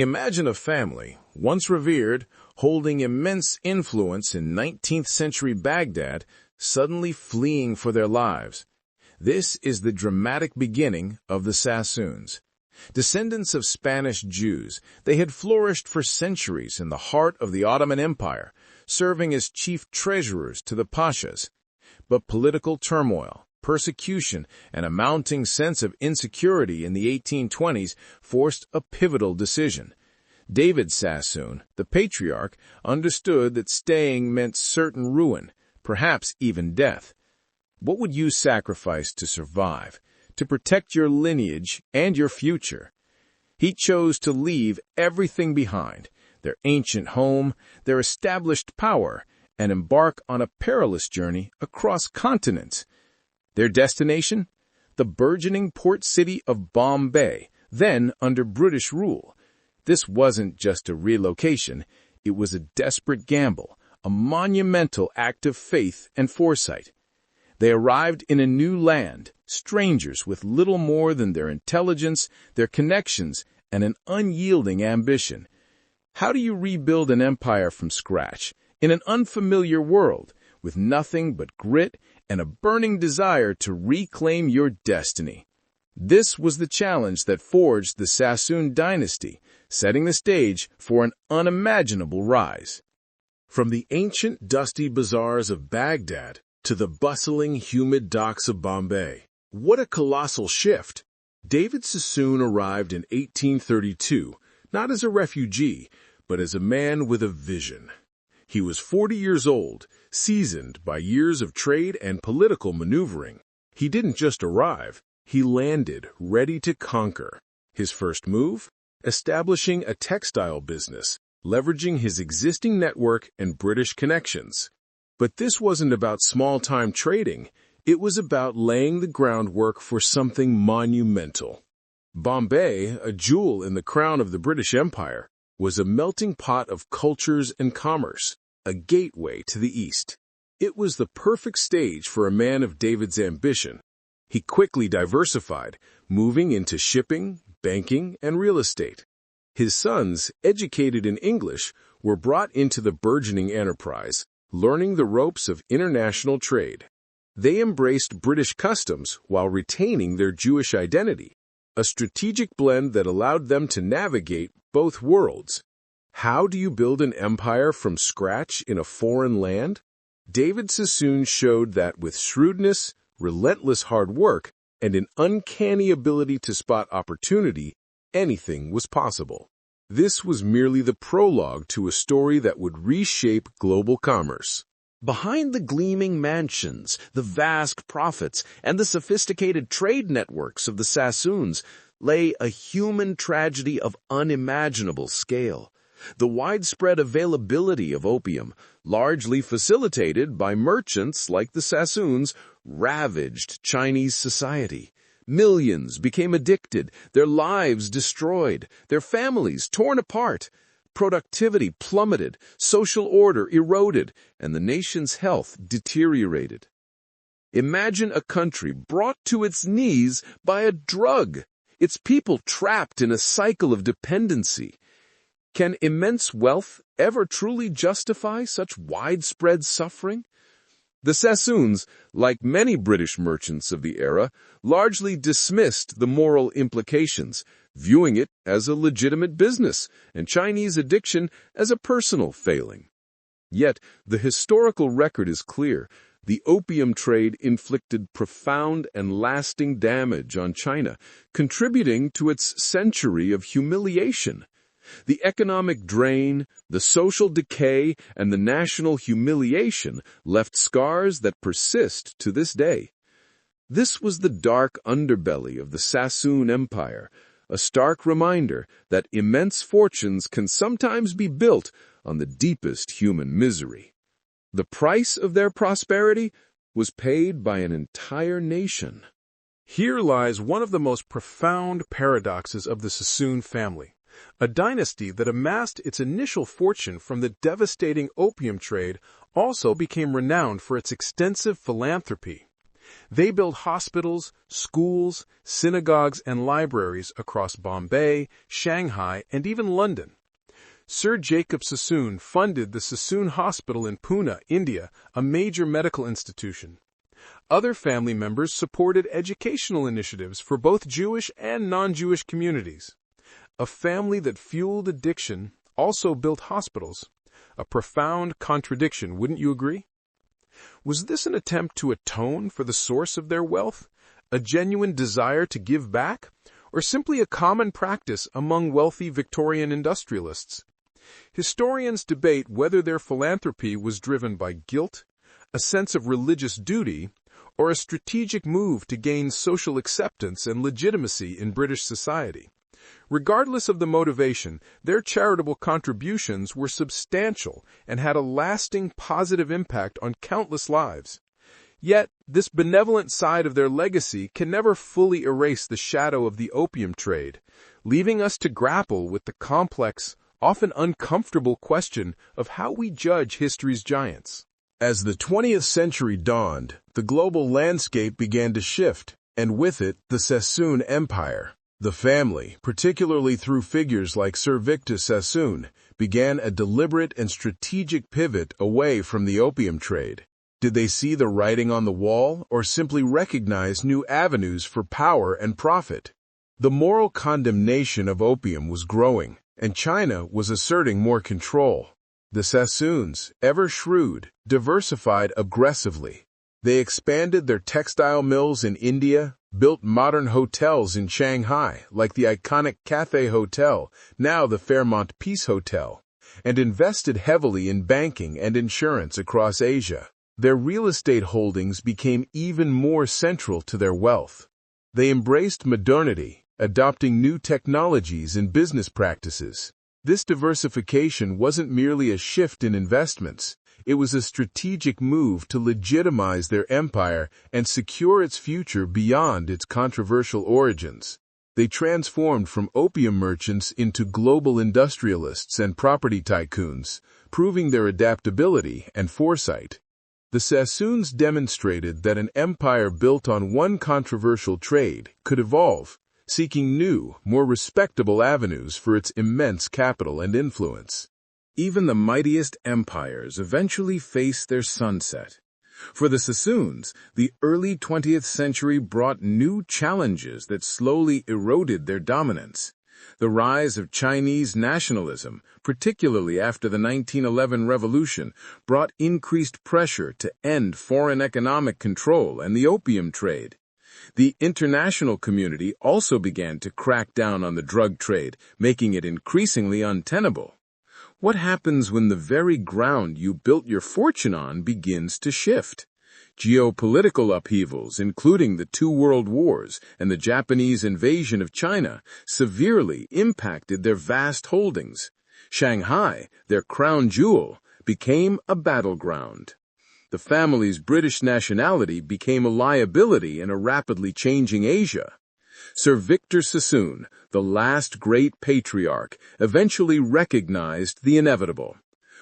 Imagine a family, once revered, holding immense influence in 19th century Baghdad, suddenly fleeing for their lives. This is the dramatic beginning of the Sassoons. Descendants of Spanish Jews, they had flourished for centuries in the heart of the Ottoman Empire, serving as chief treasurers to the pashas. But political turmoil, persecution, and a mounting sense of insecurity in the 1820s forced a pivotal decision. David Sassoon, the patriarch, understood that staying meant certain ruin, perhaps even death. What would you sacrifice to survive, to protect your lineage and your future? He chose to leave everything behind, their ancient home, their established power, and embark on a perilous journey across continents. Their destination? The burgeoning port city of Bombay, then under British rule. This wasn't just a relocation, it was a desperate gamble, a monumental act of faith and foresight. They arrived in a new land, strangers with little more than their intelligence, their connections, and an unyielding ambition. How do you rebuild an empire from scratch, in an unfamiliar world, with nothing but grit and a burning desire to reclaim your destiny? This was the challenge that forged the Sassoon dynasty, setting the stage for an unimaginable rise. From the ancient dusty bazaars of Baghdad to the bustling, humid docks of Bombay, what a colossal shift! David Sassoon arrived in 1832, not as a refugee, but as a man with a vision. He was 40 years old, seasoned by years of trade and political maneuvering. He didn't just arrive, he landed, ready to conquer. His first move? Establishing a textile business, leveraging his existing network and British connections. But this wasn't about small-time trading. It was about laying the groundwork for something monumental. Bombay, a jewel in the crown of the British Empire, was a melting pot of cultures and commerce, a gateway to the East. It was the perfect stage for a man of David's ambition. He quickly diversified, moving into shipping, banking, and real estate. His sons, educated in English, were brought into the burgeoning enterprise, learning the ropes of international trade. They embraced British customs while retaining their Jewish identity, a strategic blend that allowed them to navigate both worlds. How do you build an empire from scratch in a foreign land? David Sassoon showed that with shrewdness, relentless hard work, and an uncanny ability to spot opportunity, anything was possible. This was merely the prologue to a story that would reshape global commerce. Behind the gleaming mansions, the vast profits, and the sophisticated trade networks of the Sassoons lay a human tragedy of unimaginable scale. The widespread availability of opium, largely facilitated by merchants like the Sassoons, ravaged Chinese society. Millions became addicted, their lives destroyed, their families torn apart. Productivity plummeted, social order eroded, and the nation's health deteriorated. Imagine a country brought to its knees by a drug, its people trapped in a cycle of dependency. Can immense wealth ever truly justify such widespread suffering? The Sassoons, like many British merchants of the era, largely dismissed the moral implications, viewing it as a legitimate business and Chinese addiction as a personal failing. Yet, the historical record is clear. The opium trade inflicted profound and lasting damage on China, contributing to its century of humiliation. The economic drain, the social decay, and the national humiliation left scars that persist to this day. This was the dark underbelly of the Sassoon Empire, a stark reminder that immense fortunes can sometimes be built on the deepest human misery. The price of their prosperity was paid by an entire nation. Here lies one of the most profound paradoxes of the Sassoon family. A dynasty that amassed its initial fortune from the devastating opium trade also became renowned for its extensive philanthropy. They built hospitals, schools, synagogues, and libraries across Bombay, Shanghai, and even London. Sir Jacob Sassoon funded the Sassoon Hospital in Pune, India, a major medical institution. Other family members supported educational initiatives for both Jewish and non-Jewish communities. A family that fueled addiction also built hospitals. A profound contradiction, wouldn't you agree? Was this an attempt to atone for the source of their wealth, a genuine desire to give back, or simply a common practice among wealthy Victorian industrialists? Historians debate whether their philanthropy was driven by guilt, a sense of religious duty, or a strategic move to gain social acceptance and legitimacy in British society. Regardless of the motivation, their charitable contributions were substantial and had a lasting positive impact on countless lives. Yet, this benevolent side of their legacy can never fully erase the shadow of the opium trade, leaving us to grapple with the complex, often uncomfortable question of how we judge history's giants. As the 20th century dawned, the global landscape began to shift, and with it, the Sassoon Empire. The family, particularly through figures like Sir Victor Sassoon, began a deliberate and strategic pivot away from the opium trade. Did they see the writing on the wall, or simply recognize new avenues for power and profit? The moral condemnation of opium was growing, and China was asserting more control. The Sassoons, ever shrewd, diversified aggressively. They expanded their textile mills in India, built modern hotels in Shanghai, like the iconic Cathay Hotel, now the Fairmont Peace Hotel, and invested heavily in banking and insurance across Asia. Their real estate holdings became even more central to their wealth. They embraced modernity, adopting new technologies and business practices. This diversification wasn't merely a shift in investments. It was a strategic move to legitimize their empire and secure its future beyond its controversial origins. They transformed from opium merchants into global industrialists and property tycoons, proving their adaptability and foresight. The Sassoons demonstrated that an empire built on one controversial trade could evolve, seeking new, more respectable avenues for its immense capital and influence. Even the mightiest empires eventually face their sunset. For the Sassoons, the early 20th century brought new challenges that slowly eroded their dominance. The rise of Chinese nationalism, particularly after the 1911 revolution, brought increased pressure to end foreign economic control and the opium trade. The international community also began to crack down on the drug trade, making it increasingly untenable. What happens when the very ground you built your fortune on begins to shift? Geopolitical upheavals, including the two world wars and the Japanese invasion of China, severely impacted their vast holdings. Shanghai, their crown jewel, became a battleground. The family's British nationality became a liability in a rapidly changing Asia. Sir Victor Sassoon, the last great patriarch, eventually recognized the inevitable.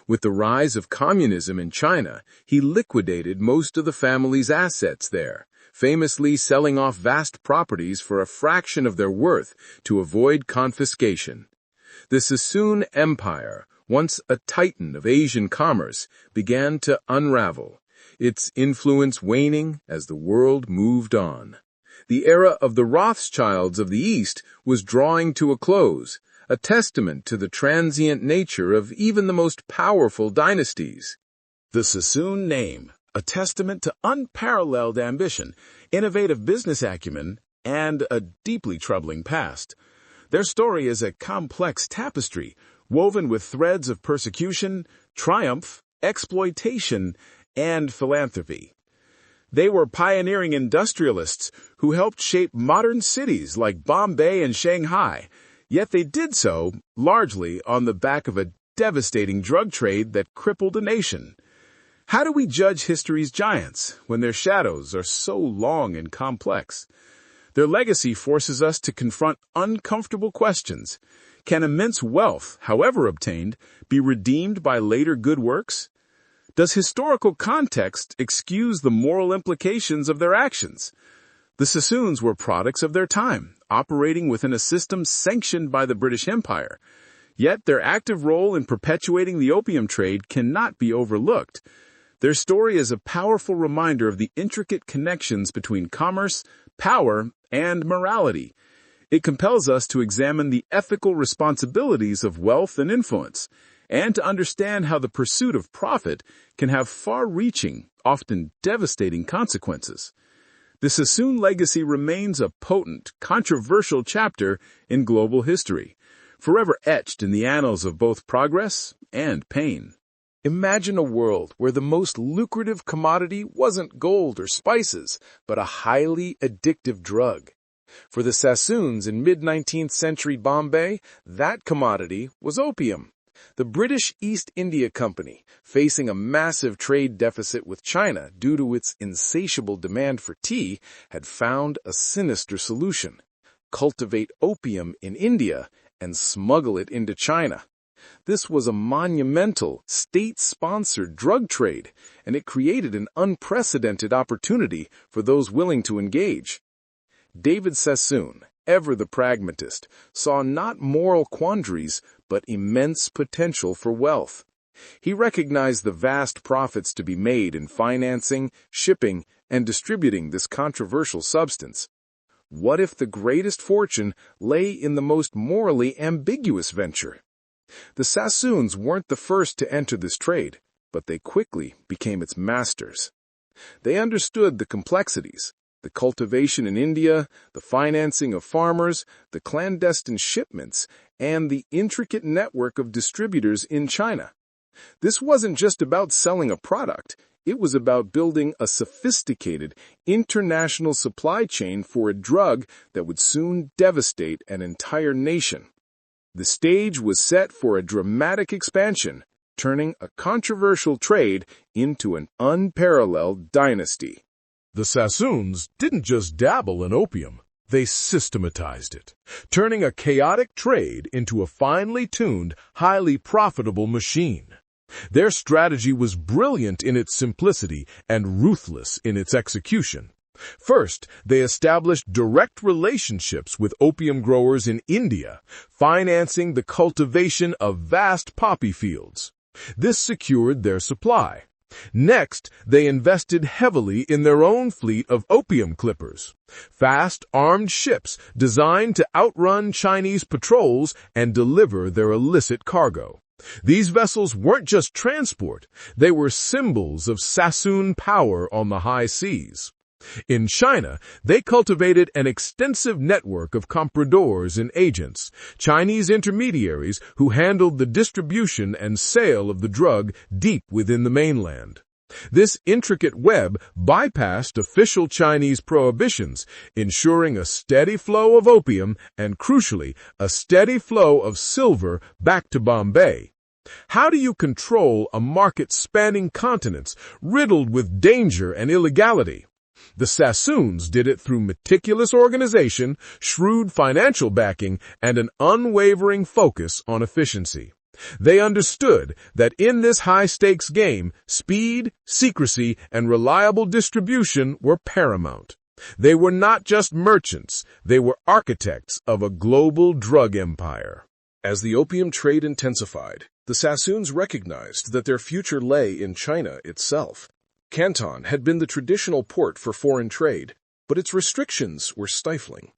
With the rise of communism in China, he liquidated most of the family's assets there, famously selling off vast properties for a fraction of their worth to avoid confiscation. The Sassoon Empire, once a titan of Asian commerce, began to unravel, its influence waning as the world moved on. The era of the Rothschilds of the East was drawing to a close, a testament to the transient nature of even the most powerful dynasties. The Sassoon name, a testament to unparalleled ambition, innovative business acumen, and a deeply troubling past. Their story is a complex tapestry, woven with threads of persecution, triumph, exploitation, and philanthropy. They were pioneering industrialists who helped shape modern cities like Bombay and Shanghai, yet they did so largely on the back of a devastating drug trade that crippled a nation. How do we judge history's giants when their shadows are so long and complex? Their legacy forces us to confront uncomfortable questions. Can immense wealth, however obtained, be redeemed by later good works? does historical context excuse the moral implications of their actions? The Sassoons were products of their time, operating within a system sanctioned by the British Empire. Yet their active role in perpetuating the opium trade cannot be overlooked. Their story is a powerful reminder of the intricate connections between commerce, power, and morality. It compels us to examine the ethical responsibilities of wealth and influence, and to understand how the pursuit of profit can have far-reaching, often devastating consequences. The Sassoon legacy remains a potent, controversial chapter in global history, forever etched in the annals of both progress and pain. Imagine a world where the most lucrative commodity wasn't gold or spices, but a highly addictive drug. For the Sassoons in mid-19th century Bombay, that commodity was opium. The British East India Company, facing a massive trade deficit with China due to its insatiable demand for tea, had found a sinister solution: cultivate opium in India and smuggle it into China. This was a monumental, state-sponsored drug trade, and it created an unprecedented opportunity for those willing to engage. David Sassoon, ever the pragmatist, saw not moral quandaries, but immense potential for wealth. He recognized the vast profits to be made in financing, shipping, and distributing this controversial substance. What if the greatest fortune lay in the most morally ambiguous venture? The Sassoons weren't the first to enter this trade, but they quickly became its masters. They understood the complexities: the cultivation in India, the financing of farmers, the clandestine shipments, and the intricate network of distributors in China. This wasn't just about selling a product. It was about building a sophisticated, international supply chain for a drug that would soon devastate an entire nation. The stage was set for a dramatic expansion, turning a controversial trade into an unparalleled dynasty. The Sassoons didn't just dabble in opium, they systematized it, turning a chaotic trade into a finely tuned, highly profitable machine. Their strategy was brilliant in its simplicity and ruthless in its execution. First, they established direct relationships with opium growers in India, financing the cultivation of vast poppy fields. This secured their supply. Next, they invested heavily in their own fleet of opium clippers, fast, armed ships designed to outrun Chinese patrols and deliver their illicit cargo. These vessels weren't just transport, they were symbols of Sassoon power on the high seas. In China, they cultivated an extensive network of compradors and agents, Chinese intermediaries who handled the distribution and sale of the drug deep within the mainland. This intricate web bypassed official Chinese prohibitions, ensuring a steady flow of opium and, crucially, a steady flow of silver back to Bombay. How do you control a market spanning continents, riddled with danger and illegality? The Sassoons did it through meticulous organization, shrewd financial backing, and an unwavering focus on efficiency. They understood that in this high-stakes game, speed, secrecy, and reliable distribution were paramount. They were not just merchants, they were architects of a global drug empire. As the opium trade intensified, the Sassoons recognized that their future lay in China itself. Canton had been the traditional port for foreign trade, but its restrictions were stifling.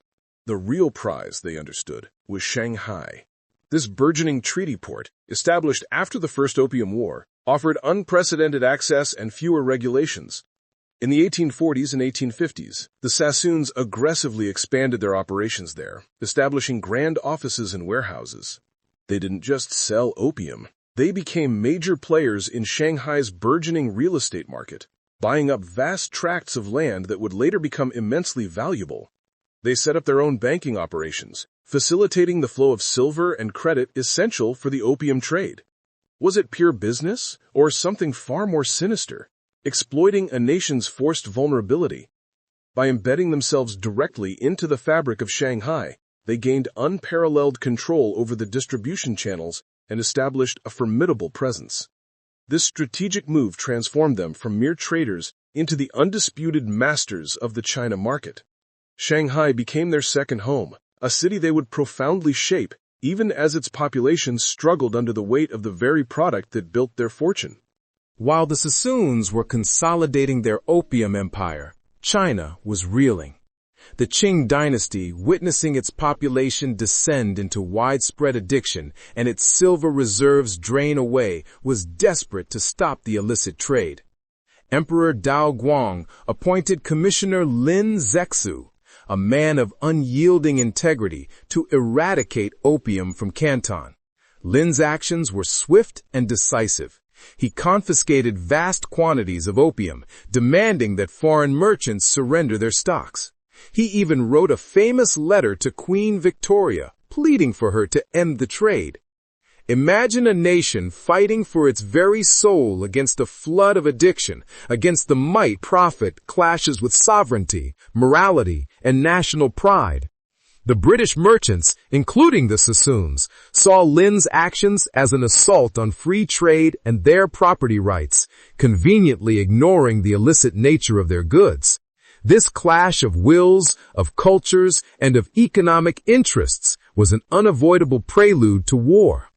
The real prize, they understood, was Shanghai. This burgeoning treaty port, established after the First Opium War, offered unprecedented access and fewer regulations. In the 1840s and 1850s, the Sassoons aggressively expanded their operations there, establishing grand offices and warehouses. They didn't just sell opium. They became major players in Shanghai's burgeoning real estate market, buying up vast tracts of land that would later become immensely valuable. They set up their own banking operations, facilitating the flow of silver and credit essential for the opium trade. Was it pure business, or something far more sinister, exploiting a nation's forced vulnerability? By embedding themselves directly into the fabric of Shanghai, they gained unparalleled control over the distribution channels and established a formidable presence. This strategic move transformed them from mere traders into the undisputed masters of the China market. Shanghai became their second home, a city they would profoundly shape, even as its population struggled under the weight of the very product that built their fortune. While the Sassoons were consolidating their opium empire, China was reeling. The Qing dynasty, witnessing its population descend into widespread addiction and its silver reserves drain away, was desperate to stop the illicit trade. Emperor Dao Guang appointed Commissioner Lin Zexu, a man of unyielding integrity, to eradicate opium from Canton. Lin's actions were swift and decisive. He confiscated vast quantities of opium, demanding that foreign merchants surrender their stocks. He even wrote a famous letter to Queen Victoria, pleading for her to end the trade. Imagine a nation fighting for its very soul against a flood of addiction, against the might profit clashes with sovereignty, morality, and national pride. The British merchants, including the Sassoons, saw Lin's actions as an assault on free trade and their property rights, conveniently ignoring the illicit nature of their goods. This clash of wills, of cultures, and of economic interests was an unavoidable prelude to war.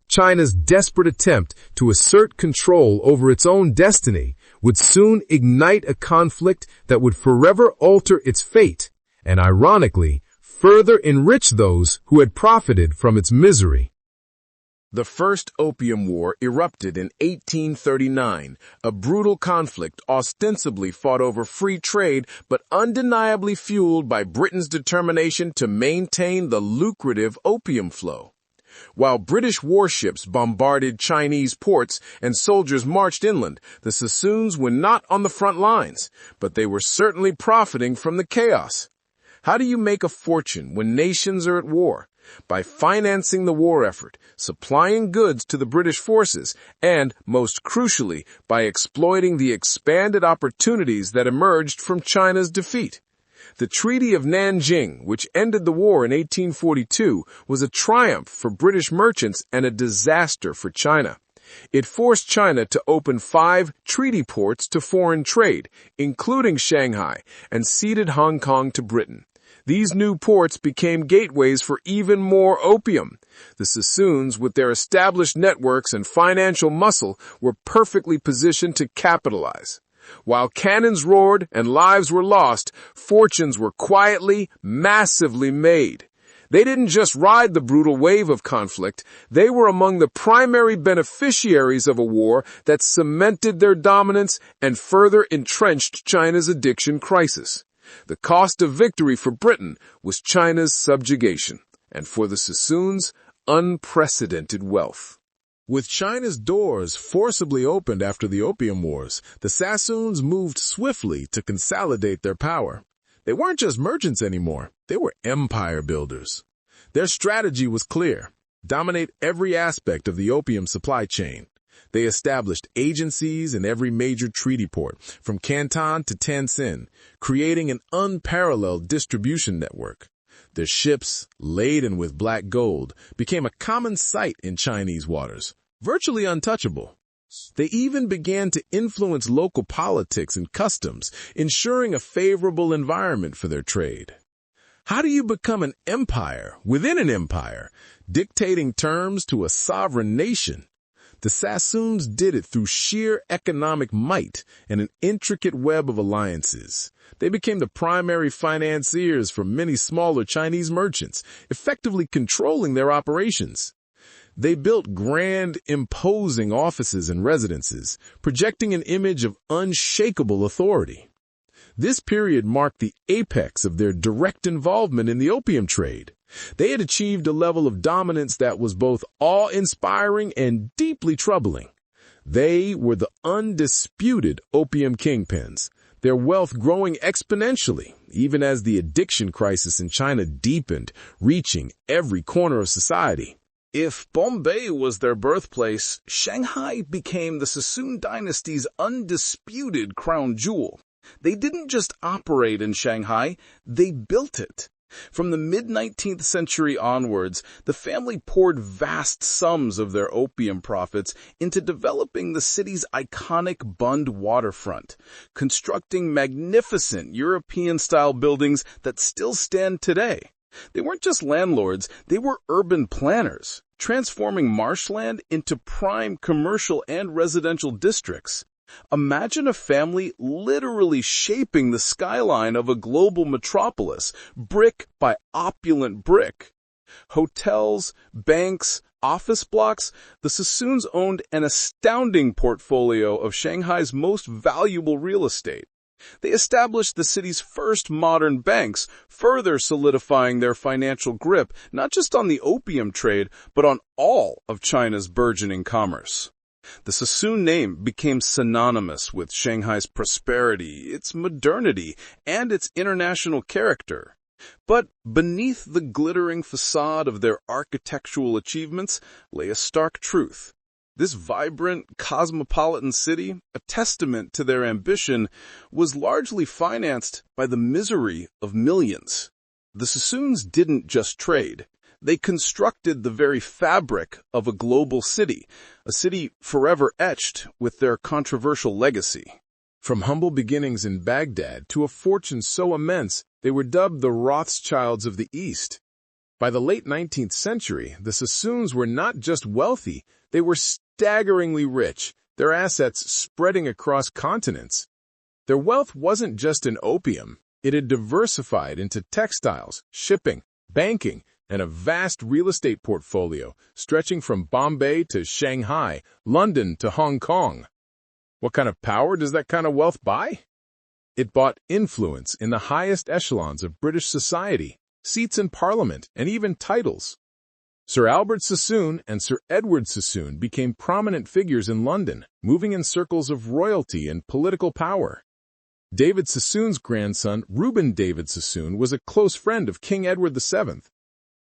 China's desperate attempt to assert control over its own destiny would soon ignite a conflict that would forever alter its fate, and ironically, further enrich those who had profited from its misery. The First Opium War erupted in 1839, a brutal conflict ostensibly fought over free trade but undeniably fueled by Britain's determination to maintain the lucrative opium flow. While British warships bombarded Chinese ports and soldiers marched inland, the Sassoons were not on the front lines, but they were certainly profiting from the chaos. How do you make a fortune when nations are at war? By financing the war effort, supplying goods to the British forces, and, most crucially, by exploiting the expanded opportunities that emerged from China's defeat. The Treaty of Nanjing, which ended the war in 1842, was a triumph for British merchants and a disaster for China. It forced China to open 5 treaty ports to foreign trade, including Shanghai, and ceded Hong Kong to Britain. These new ports became gateways for even more opium. The Sassoons, with their established networks and financial muscle, were perfectly positioned to capitalize. While cannons roared and lives were lost, fortunes were quietly, massively made. They didn't just ride the brutal wave of conflict, they were among the primary beneficiaries of a war that cemented their dominance and further entrenched China's addiction crisis. The cost of victory for Britain was China's subjugation, and for the Sassoons, unprecedented wealth. With China's doors forcibly opened after the Opium Wars, the Sassoons moved swiftly to consolidate their power. They weren't just merchants anymore, they were empire builders. Their strategy was clear: dominate every aspect of the opium supply chain. They established agencies in every major treaty port, from Canton to Tientsin, creating an unparalleled distribution network. Their ships, laden with black gold, became a common sight in Chinese waters, virtually untouchable. They even began to influence local politics and customs, ensuring a favorable environment for their trade. How do you become an empire within an empire, dictating terms to a sovereign nation? The Sassoons did it through sheer economic might and an intricate web of alliances. They became the primary financiers for many smaller Chinese merchants, effectively controlling their operations. They built grand, imposing offices and residences, projecting an image of unshakable authority. This period marked the apex of their direct involvement in the opium trade. They had achieved a level of dominance that was both awe-inspiring and deeply troubling. They were the undisputed opium kingpins, their wealth growing exponentially, even as the addiction crisis in China deepened, reaching every corner of society. If Bombay was their birthplace, Shanghai became the Sassoon dynasty's undisputed crown jewel. They didn't just operate in Shanghai, they built it. From the mid-19th century onwards, the family poured vast sums of their opium profits into developing the city's iconic Bund waterfront, constructing magnificent European-style buildings that still stand today. They weren't just landlords, they were urban planners, transforming marshland into prime commercial and residential districts. Imagine a family literally shaping the skyline of a global metropolis, brick by opulent brick. Hotels, banks, office blocks, the Sassoons owned an astounding portfolio of Shanghai's most valuable real estate. They established the city's first modern banks, further solidifying their financial grip not just on the opium trade, but on all of China's burgeoning commerce. The Sassoon name became synonymous with Shanghai's prosperity, its modernity, and its international character. But beneath the glittering facade of their architectural achievements lay a stark truth. This vibrant, cosmopolitan city, a testament to their ambition, was largely financed by the misery of millions. The Sassoons didn't just trade. They constructed the very fabric of a global city, a city forever etched with their controversial legacy. From humble beginnings in Baghdad to a fortune so immense, they were dubbed the Rothschilds of the East. By the late 19th century, the Sassoons were not just wealthy, they were staggeringly rich, their assets spreading across continents. Their wealth wasn't just in opium, it had diversified into textiles, shipping, banking, and a vast real estate portfolio stretching from Bombay to Shanghai, London to Hong Kong. What kind of power does that kind of wealth buy? It bought influence in the highest echelons of British society, seats in Parliament, and even titles. Sir Albert Sassoon and Sir Edward Sassoon became prominent figures in London, moving in circles of royalty and political power. David Sassoon's grandson, Reuben David Sassoon, was a close friend of King Edward VII.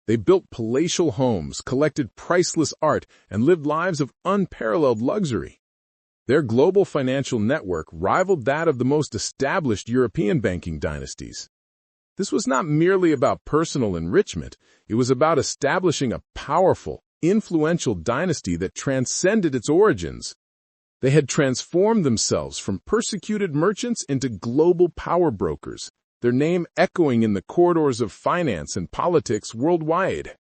They built palatial homes, collected priceless art, and lived lives of unparalleled luxury. Their global financial network rivaled that of the most established European banking dynasties. This was not merely about personal enrichment, it was about establishing a powerful, influential dynasty that transcended its origins. They had transformed themselves from persecuted merchants into global power brokers, their name echoing in the corridors of finance and politics worldwide.